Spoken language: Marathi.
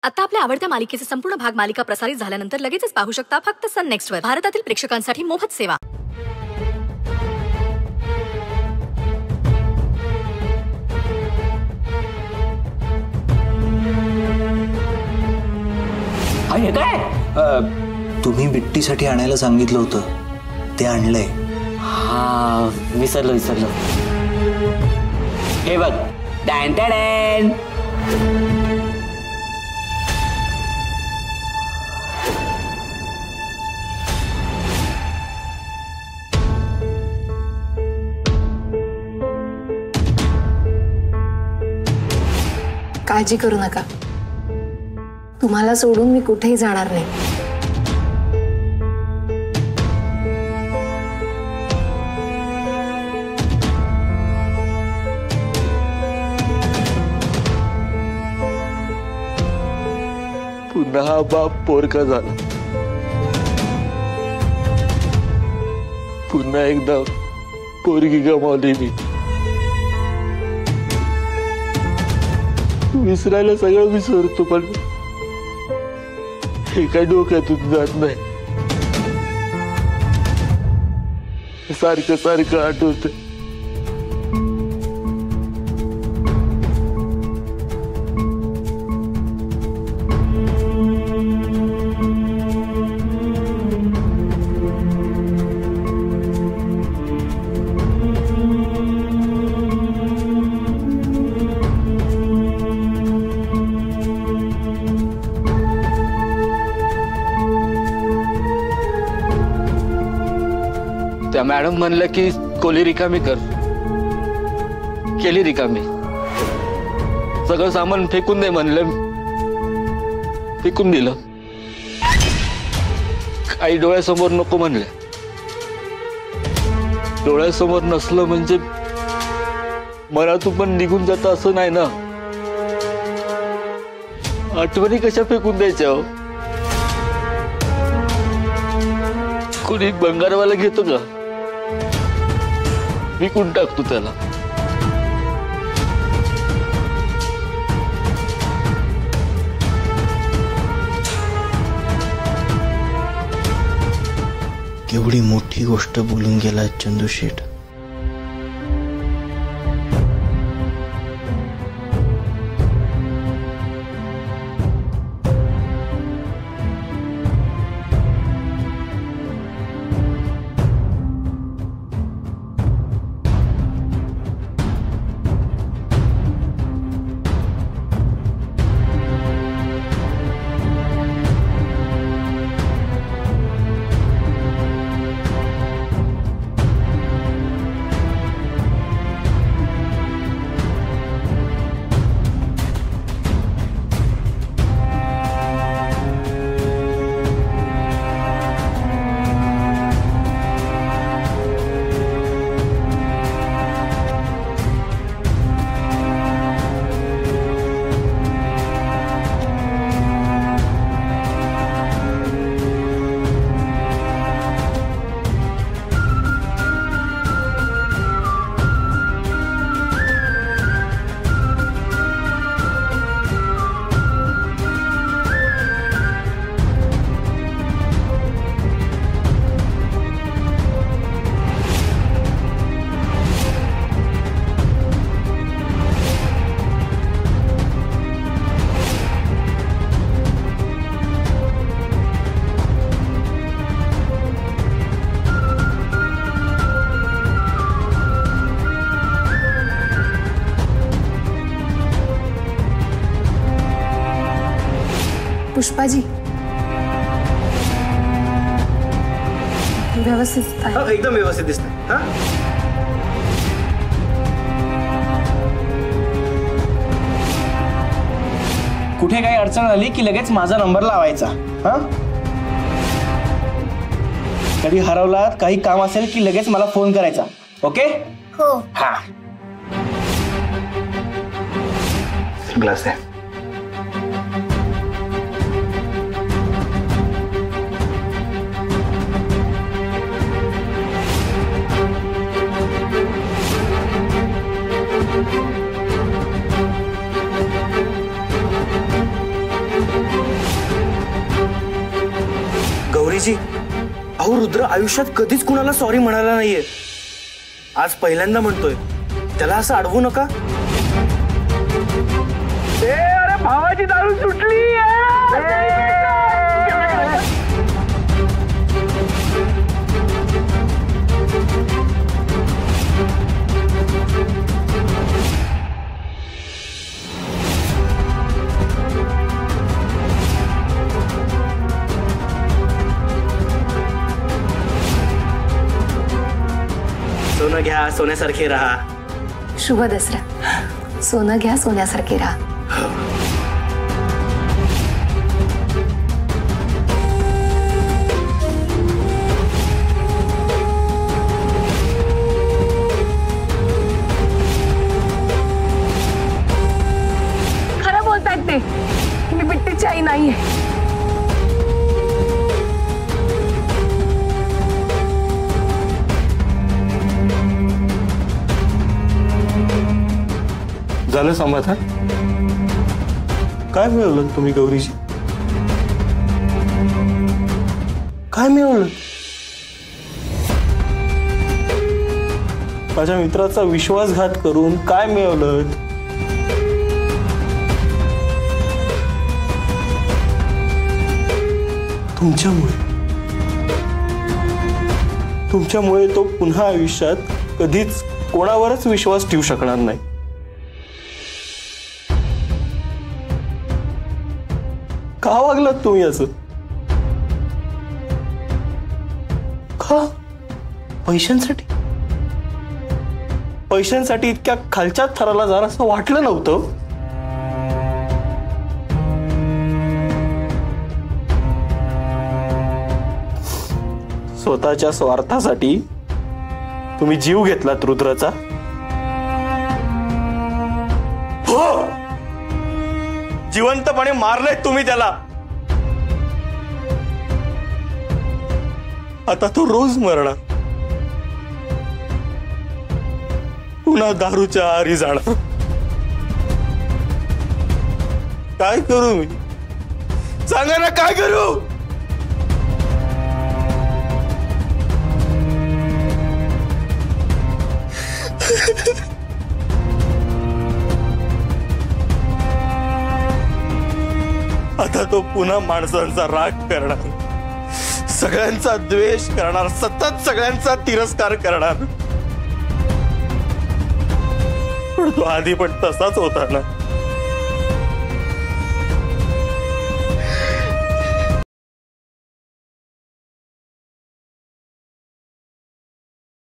आता आपल्या आवडत्या मालिकेचे संपूर्ण भाग मालिका प्रसारित झाल्यानंतर लगेचच पाहू शकता फक्त सन नेक्स्ट वर. भारतातील प्रेक्षकांसाठी मोफत सेवा. हे काय? तुम्ही बिट्टीसाठी आणायला सांगितलं होतं ते आणलंय. हा विसरलो. हे बघ. Dan dan. काळजी करू नका, तुम्हाला सोडून मी कुठेही जाणार नाही. पुन्हा बाप पोरका झाला. पुन्हा एकदा पोरगी गमावली मी. विसरायला सगळं विसरतो पण हे काय डोक्यातून जात नाही. सारखं आठवत. त्या मॅडम म्हणलं की खोली रिकामी कर. केली रिकामी. सगळं सामान फेकून दे म्हणलं, फेकून दिलं. काही डोळ्यासमोर नको म्हणलं. डोळ्यासमोर नसलं म्हणजे मनातून पण निघून जात असं नाही ना. आठवणी कशा फेकून द्यायच्या हो? कोणी बंगारवाला घेतो का? विकून टाकतो त्याला. केवढी मोठी गोष्ट बोलून गेला चंदू शेठ. पुष्पाजी व्यवस्थित आहे? एकदम व्यवस्थित दिसत. कुठे काही अडचण आली की लगेच माझा नंबर लावायचा. कधी हरवलात, काही काम असेल की लगेच मला फोन करायचा. ओके? हो. हा. ग्लास आहे. गौरीजी, अहो रुद्र आयुष्यात कधीच कुणाला सॉरी म्हणाला नाहीये. आज पहिल्यांदा म्हणतोय. त्याला असं अडवू नका. अरे भावाची दारू सुटली. सोनं घ्या सोन्यासारखे राहा. शुभ दसरा. सोनं घ्या सोन्यासारखे राहा. खरं बोलतायत ते. मी बिट्टीची आई नाहीये. झालं समाधान? काय मिळवलं तुम्ही गौरीजी? काय मिळवलं? माझ्या मित्राचा विश्वासघात करून काय मिळवलं? तुमच्यामुळे तो पुन्हा आयुष्यात कधीच कोणावरच विश्वास ठेवू शकणार नाही. का वागलात तुम्ही असं? का? पैशांसाठी इतक्या खालच्या थराला जरा असं वाटलं नव्हतं. स्वतःच्या स्वार्थासाठी तुम्ही जीव घेतलात रुद्राचा. हो, जिवंतपणे मारलंय तुम्ही त्याला. आता तो रोज मरणार. पुन्हा दारूच्या आहारी जाणार. काय करू मी? सांगा ना, काय करू? आता तो पुन्हा माणसांचा राग करणार, सगळ्यांचा द्वेष करणार, सतत सगळ्यांचा तिरस्कार करणार. पण तो आधी पण तसाच होता ना.